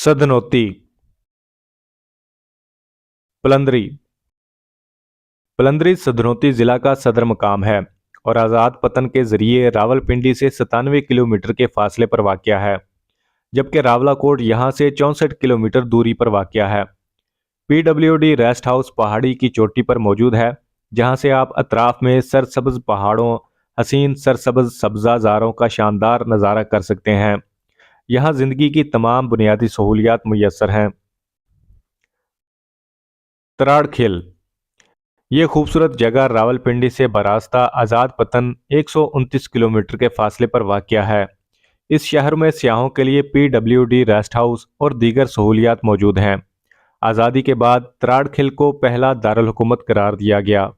सधनोती। पलंदरी। पलंदरी सधनोती जिला का सदर मकाम है और आज़ाद पतन के जरिए रावलपिंडी से 97 किलोमीटर के फासले पर वाक़या है, जबकि रावलाकोट यहाँ से 64 किलोमीटर दूरी पर वाक़या है। पीडब्ल्यूडी रेस्ट हाउस पहाड़ी की चोटी पर मौजूद है, जहाँ से आप अतराफ में सरसब्ज पहाड़ों, हसीन सरसब्ज सब्जाजारों का शानदार नज़ारा कर सकते हैं। यहाँ जिंदगी की तमाम बुनियादी सहूलियात मुयस्सर हैं। तराड़खेल। ये खूबसूरत जगह रावलपिंडी से बरास्ता आज़ाद पतन 129 किलोमीटर के फासले पर वाक़या है। इस शहर में सियाहों के लिए पीडब्ल्यूडी रेस्ट हाउस और दीगर सहूलियात मौजूद हैं। आज़ादी के बाद तराड़खेल को पहला दारुल हुकूमत करार दिया गया।